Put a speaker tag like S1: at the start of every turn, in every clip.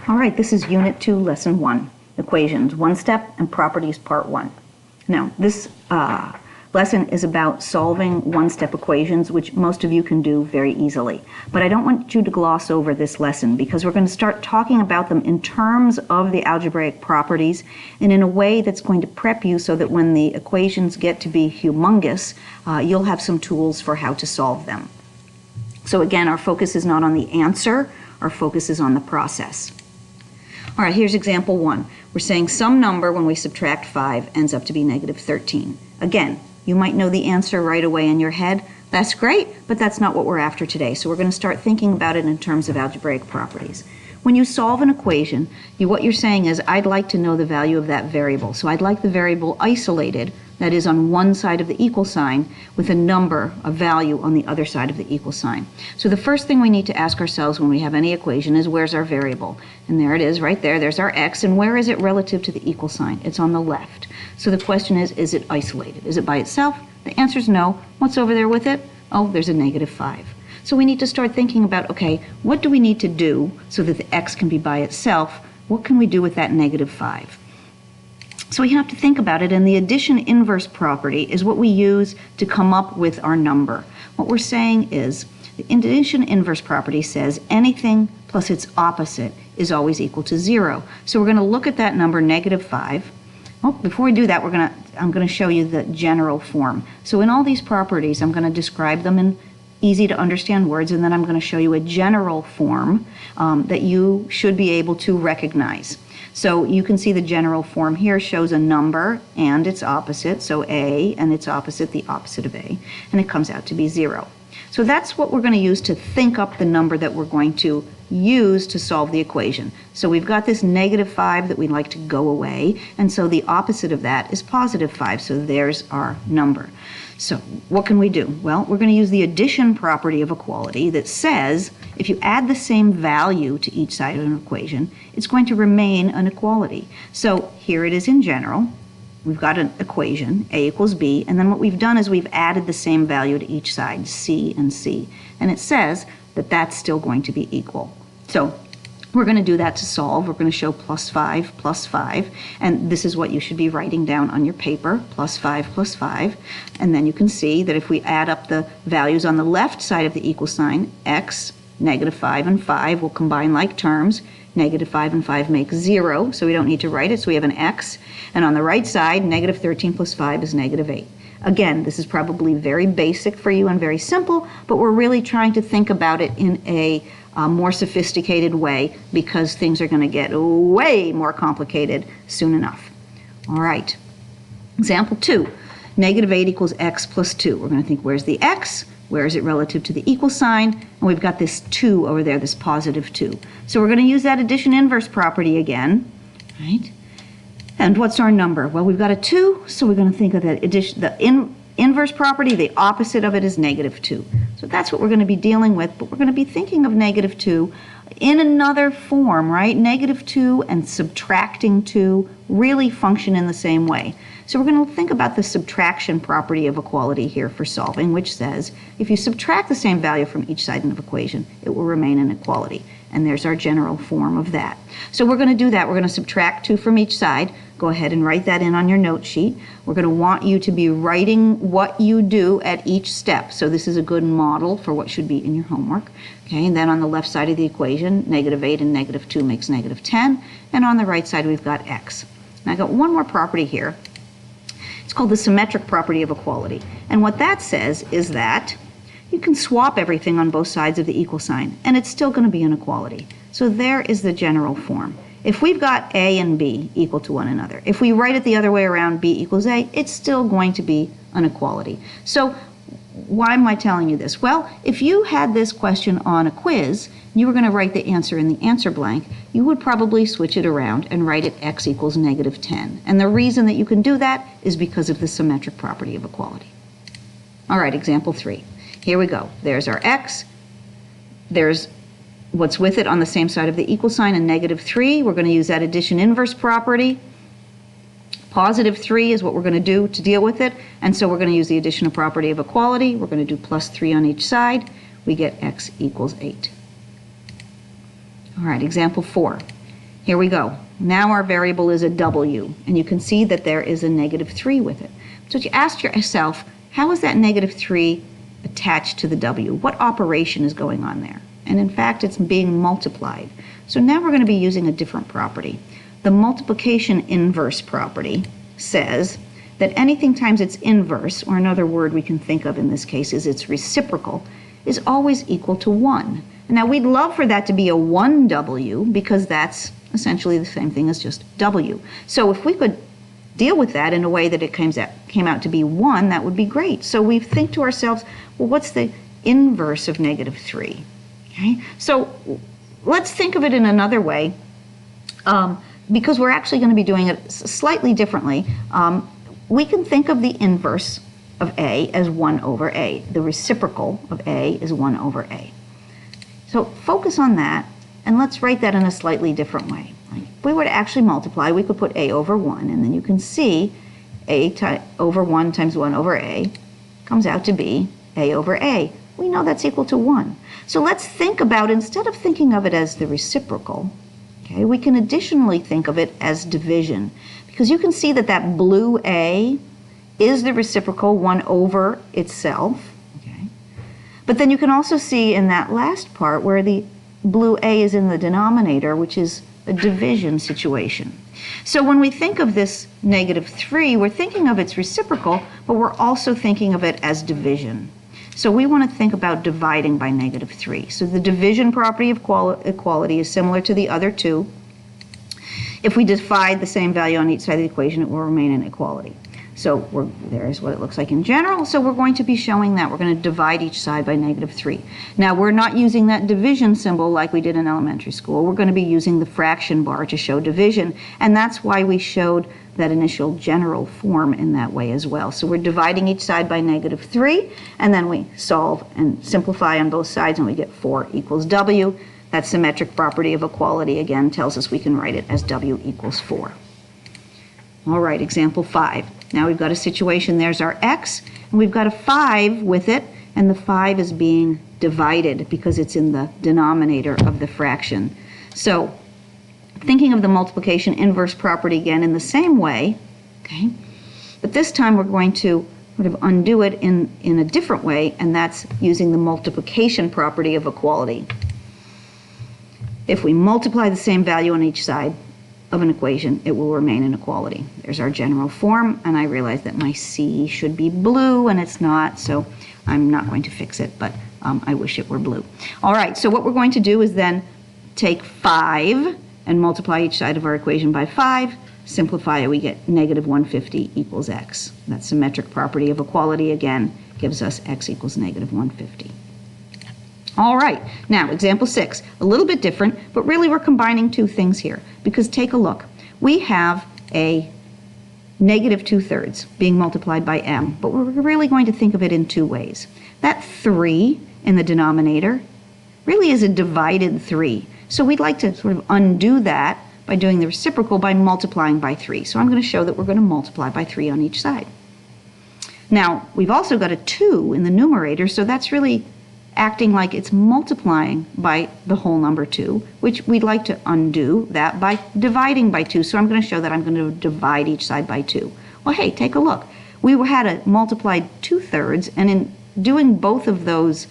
S1: All right, this is Unit 2, Lesson 1, Equations, One Step and Properties, Part 1. Now, this lesson is about solving one-step equations, which most of you can do very easily. But I don't want you to gloss over this lesson because we're going to start talking about them in terms of the algebraic properties and in a way that's going to prep you so that when the equations get to be humongous, you'll have some tools for how to solve them. So again, our focus is not on the answer, our focus is on the process. All right, here's example 1. We're saying some number when we subtract 5 ends up to be negative 13. Again, you might know the answer right away in your head. That's great, but that's not what we're after today. So we're going to start thinking about it in terms of algebraic properties. When you solve an equation, what you're saying is, I'd like to know the value of that variable. So I'd like the variable isolated, that is on one side of the equal sign, with a number, a value on the other side of the equal sign. So the first thing we need to ask ourselves when we have any equation is, where's our variable? And there it is right there. There's our x. And where is it relative to the equal sign? It's on the left. So the question is it isolated? Is it by itself? The answer is no. What's over there with it? Oh, there's a negative 5. So we need to start thinking about, okay, what do we need to do so that the x can be by itself? What can we do with that negative 5? So we have to think about it, and the addition inverse property is what we use to come up with our number. What we're saying is the addition inverse property says anything plus its opposite is always equal to 0. So we're going to look at that number, negative 5. Oh, before we do that, I'm going to show you the general form. So in all these properties, I'm going to describe them in easy to understand words, and then I'm going to show you a general form that you should be able to recognize. So you can see the general form here shows a number and its opposite, so a and its opposite, the opposite of a, and it comes out to be 0. So that's what we're going to use to think up the number that we're going to use to solve the equation. So we've got this negative 5 that we'd like to go away, and so the opposite of that is positive 5, so there's our number. So what can we do? Well, we're going to use the addition property of equality that says if you add the same value to each side of an equation, it's going to remain an equality. So here it is in general. We've got an equation, a equals b, and then what we've done is we've added the same value to each side, c and c, and it says that that's still going to be equal. So we're going to do that to solve. We're going to show plus 5, and this is what you should be writing down on your paper, plus 5, and then you can see that if we add up the values on the left side of the equal sign, x, negative 5, and 5 will combine like terms. Negative 5 and 5 make 0, so we don't need to write it, so we have an x, and on the right side, negative 13 plus 5 is negative 8. Again, this is probably very basic for you and very simple, but we're really trying to think about it in a more sophisticated way because things are going to get way more complicated soon enough. All right, example 2, negative 8 equals x plus 2. We're going to think, where's the x? Where is it relative to the equal sign? And we've got this 2 over there, this positive 2. So we're going to use that addition inverse property again, right? And what's our number? Well, we've got a 2, so we're going to think of that addition, inverse property, the opposite of it is negative 2. So that's what we're going to be dealing with, but we're going to be thinking of negative 2 in another form, right? Negative 2 and subtracting 2 really function in the same way. So we're going to think about the subtraction property of equality here for solving, which says if you subtract the same value from each side of an equation, it will remain an equality. And there's our general form of that. So we're going to do that. We're going to subtract 2 from each side. Go ahead and write that in on your note sheet. We're going to want you to be writing what you do at each step. So this is a good model for what should be in your homework. Okay, and then on the left side of the equation, negative 8 and negative 2 makes negative 10. And on the right side, we've got x. And I got one more property here. It's called the symmetric property of equality. And what that says is that you can swap everything on both sides of the equal sign, and it's still going to be an equality. So there is the general form. If we've got a and b equal to one another, if we write it the other way around, b equals a, it's still going to be an equality. So why am I telling you this? Well, if you had this question on a quiz, you were going to write the answer in the answer blank, you would probably switch it around and write it x equals negative 10. And the reason that you can do that is because of the symmetric property of equality. All right, example 3. Here we go. There's our x. There's what's with it on the same side of the equal sign, and negative 3. We're going to use that addition inverse property. Positive 3 is what we're going to do to deal with it, and so we're going to use the additional property of equality. We're going to do plus 3 on each side. We get x equals 8. All right, example 4. Here we go. Now our variable is a w, and you can see that there is a -3 with it. So you ask yourself, how is that -3 attached to the w? What operation is going on there? And in fact, it's being multiplied. So now we're going to be using a different property. The multiplication inverse property says that anything times its inverse, or another word we can think of in this case is its reciprocal, is always equal to 1. Now we'd love for that to be a 1w because that's essentially the same thing as just w. So if we could deal with that in a way that it came out to be 1, that would be great. So we think to ourselves, well, what's the inverse of -3? Okay? So let's think of it in another way, because we're actually going to be doing it slightly differently. We can think of the inverse of a as 1 over a. The reciprocal of a is 1 over a. So focus on that, and let's write that in a slightly different way. If we were to actually multiply, we could put a over 1, and then you can see a over 1 times 1 over a comes out to be a over a. We know that's equal to 1. So let's think about, instead of thinking of it as the reciprocal, okay, we can additionally think of it as division. Because you can see that that blue a is the reciprocal 1 over itself. Okay? But then you can also see in that last part where the blue a is in the denominator, which is a division situation. So when we think of this -3, we're thinking of its reciprocal, but we're also thinking of it as division. So we want to think about dividing by -3. So the division property of equality is similar to the other two. If we divide the same value on each side of the equation, it will remain an equality. So there's what it looks like in general. So we're going to be showing that. We're going to divide each side by -3. Now, we're not using that division symbol like we did in elementary school. We're going to be using the fraction bar to show division. And that's why we showed that initial general form in that way as well. So we're dividing each side by -3, and then we solve and simplify on both sides, and we get 4 equals w. That symmetric property of equality, again, tells us we can write it as w equals 4. All right, example 5. Now we've got a situation, there's our x, and we've got a 5 with it, and the 5 is being divided because it's in the denominator of the fraction. So thinking of the multiplication inverse property again in the same way, okay, but this time we're going to sort of undo it in a different way, and that's using the multiplication property of equality. If we multiply the same value on each side of an equation, it will remain an equality. There's our general form, and I realize that my C should be blue, and it's not, so I'm not going to fix it, but I wish it were blue. All right, so what we're going to do is then take 5 and multiply each side of our equation by 5. Simplify it, we get -150 equals x. That symmetric property of equality, again, gives us x equals -150. All right, now example 6, a little bit different, but really we're combining two things here, because take a look. We have a -2/3 being multiplied by m, but we're really going to think of it in two ways. That 3 in the denominator really is a divided 3. So we'd like to sort of undo that by doing the reciprocal by multiplying by 3. So I'm going to show that we're going to multiply by 3 on each side. Now, we've also got a 2 in the numerator, so that's really acting like it's multiplying by the whole number 2, which we'd like to undo that by dividing by 2. So I'm going to show that I'm going to divide each side by 2. Well, hey, take a look. We had a multiplied 2/3, and in doing both of those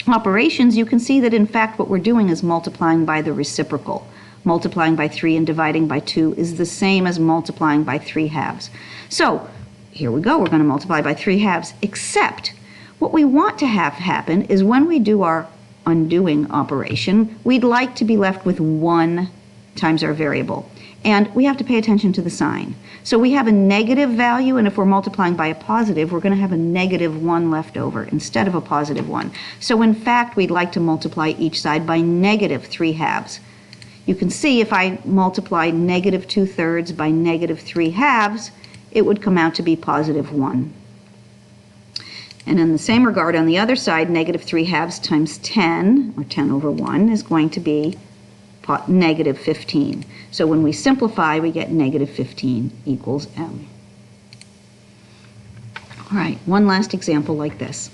S1: operations, you can see that in fact what we're doing is multiplying by the reciprocal. Multiplying by 3 and dividing by 2 is the same as multiplying by 3/2. So here we go, we're going to multiply by 3/2, except what we want to have happen is when we do our undoing operation, we'd like to be left with 1 times our variable. And we have to pay attention to the sign. So we have a negative value, and if we're multiplying by a positive, we're going to have a -1 left over instead of a +1. So in fact, we'd like to multiply each side by -3/2. You can see if I multiply -2/3 by -3/2, it would come out to be +1. And in the same regard, on the other side, -3/2 times 10, or 10 over 1, is going to be -15. So when we simplify, we get -15 equals m. All right, one last example like this.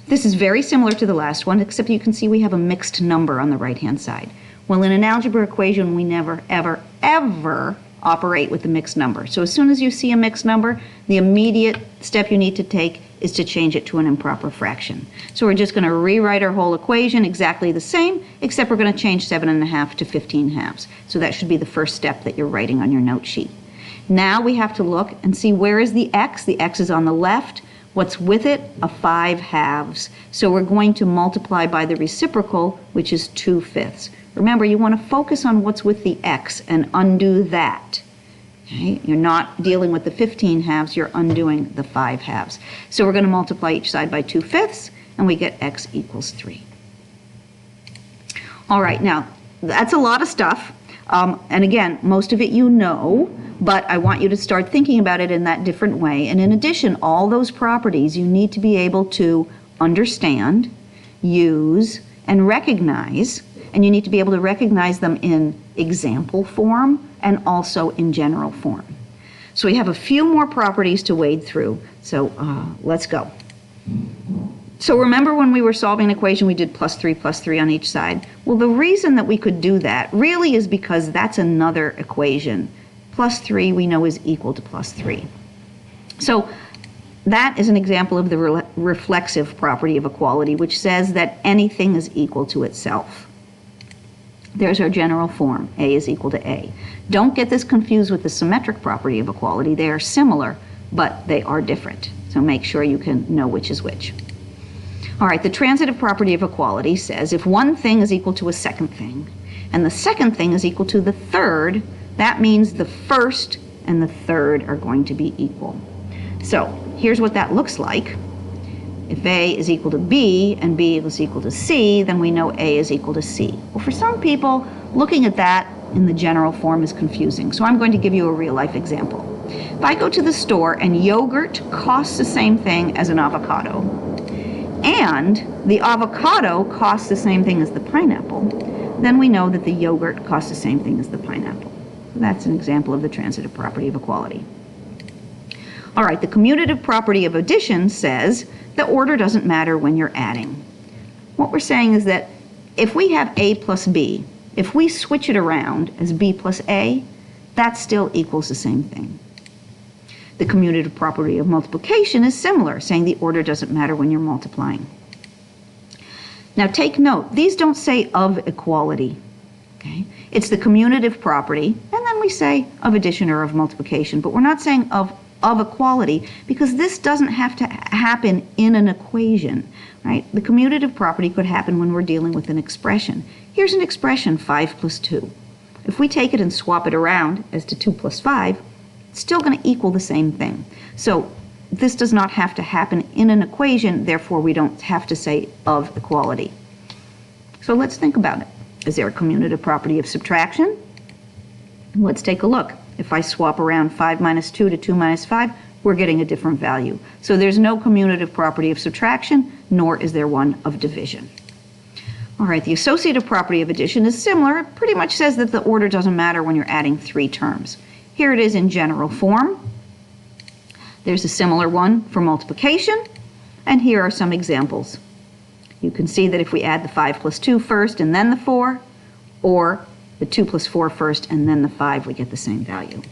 S1: This is very similar to the last one, except you can see we have a mixed number on the right-hand side. Well, in an algebra equation, we never, ever, ever operate with the mixed number. So as soon as you see a mixed number, the immediate step you need to take is to change it to an improper fraction. So we're just going to rewrite our whole equation exactly the same, except we're going to change 7½ to 15/2. So that should be the first step that you're writing on your note sheet. Now we have to look and see where is the x. The x is on the left. What's with it? A 5/2. So we're going to multiply by the reciprocal, which is 2/5. Remember, you want to focus on what's with the x and undo that. Okay? You're not dealing with the 15/2, you're undoing the 5/2. So we're going to multiply each side by 2/5, and we get x equals 3. All right, now, that's a lot of stuff. And again, most of it you know, but I want you to start thinking about it in that different way. And in addition, all those properties you need to be able to understand, use, and recognize. And you need to be able to recognize them in example form and also in general form. So we have a few more properties to wade through. So let's go. So remember when we were solving an equation, we did +3 on each side? Well, the reason that we could do that really is because that's another equation. +3 we know is equal to +3. So that is an example of the reflexive property of equality, which says that anything is equal to itself. There's our general form, A is equal to A. Don't get this confused with the symmetric property of equality. They are similar, but they are different. So make sure you can know which is which. All right, the transitive property of equality says if one thing is equal to a second thing, and the second thing is equal to the third, that means the first and the third are going to be equal. So here's what that looks like. If A is equal to B and B is equal to C, then we know A is equal to C. Well, for some people, looking at that in the general form is confusing. So I'm going to give you a real-life example. If I go to the store and yogurt costs the same thing as an avocado, and the avocado costs the same thing as the pineapple, then we know that the yogurt costs the same thing as the pineapple. That's an example of the transitive property of equality. All right, the commutative property of addition says the order doesn't matter when you're adding. What we're saying is that if we have A plus B, if we switch it around as B plus A, that still equals the same thing. The commutative property of multiplication is similar, saying the order doesn't matter when you're multiplying. Now take note, these don't say of equality. Okay? It's the commutative property, and then we say of addition or of multiplication, but we're not saying of equality, because this doesn't have to happen in an equation, right? The commutative property could happen when we're dealing with an expression. Here's an expression, 5 plus 2. If we take it and swap it around as to 2 plus 5, it's still going to equal the same thing. So this does not have to happen in an equation, therefore we don't have to say of equality. So let's think about it. Is there a commutative property of subtraction? Let's take a look. If I swap around 5 minus 2 to 2 minus 5, we're getting a different value. So there's no commutative property of subtraction, nor is there one of division. All right, the associative property of addition is similar. It pretty much says that the order doesn't matter when you're adding 3 terms. Here it is in general form. There's a similar one for multiplication, and here are some examples. You can see that if we add the 5 plus 2 first and then the 4, or the 2 plus 4 first and then the 5, we get the same value.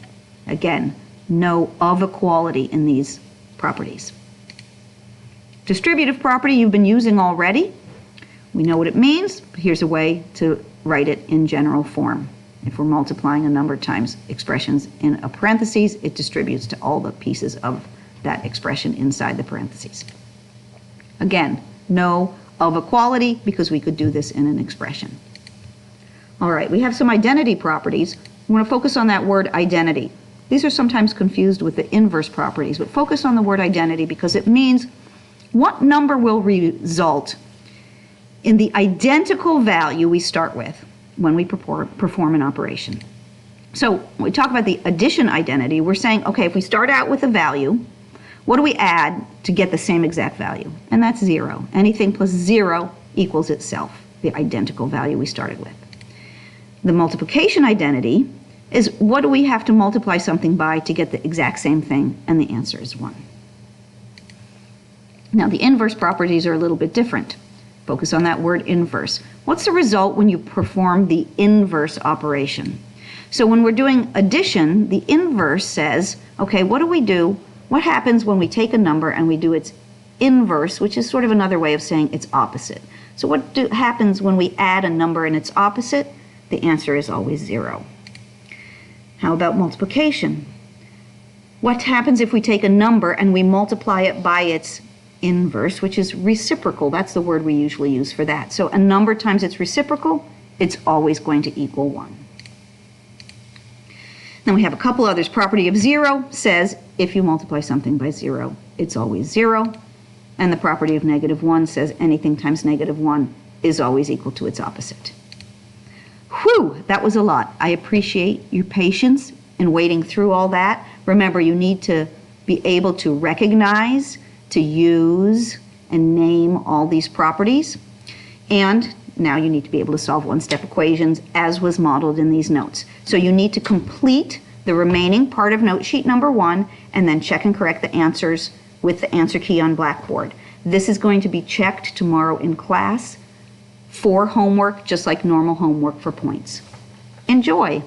S1: Again, no of equality in these properties. Distributive property you've been using already. We know what it means, but here's a way to write it in general form. If we're multiplying a number of times expressions in a parentheses, it distributes to all the pieces of that expression inside the parentheses. Again, no of equality because we could do this in an expression. All right, we have some identity properties. We want to focus on that word identity. These are sometimes confused with the inverse properties, but focus on the word identity because it means what number will result in the identical value we start with when we perform an operation. So when we talk about the addition identity, we're saying, okay, if we start out with a value, what do we add to get the same exact value? And that's 0. Anything plus 0 equals itself, the identical value we started with. The multiplication identity is what do we have to multiply something by to get the exact same thing, and the answer is 1. Now, the inverse properties are a little bit different. Focus on that word inverse. What's the result when you perform the inverse operation? So when we're doing addition, the inverse says, okay, what do we do? What happens when we take a number and we do its inverse, which is sort of another way of saying its opposite? So what happens when we add a number and its opposite? The answer is always 0. How about multiplication? What happens if we take a number and we multiply it by its inverse, which is reciprocal? That's the word we usually use for that. So a number times its reciprocal, it's always going to equal 1. Then we have a couple others. Property of 0 says if you multiply something by 0, it's always 0. And the property of -1 says anything times -1 is always equal to its opposite. Whew, that was a lot. I appreciate your patience in waiting through all that. Remember, you need to be able to recognize, to use, and name all these properties. And now you need to be able to solve one-step equations as was modeled in these notes. So you need to complete the remaining part of note sheet number 1 and then check and correct the answers with the answer key on Blackboard. This is going to be checked tomorrow in class for homework, just like normal homework for points. Enjoy!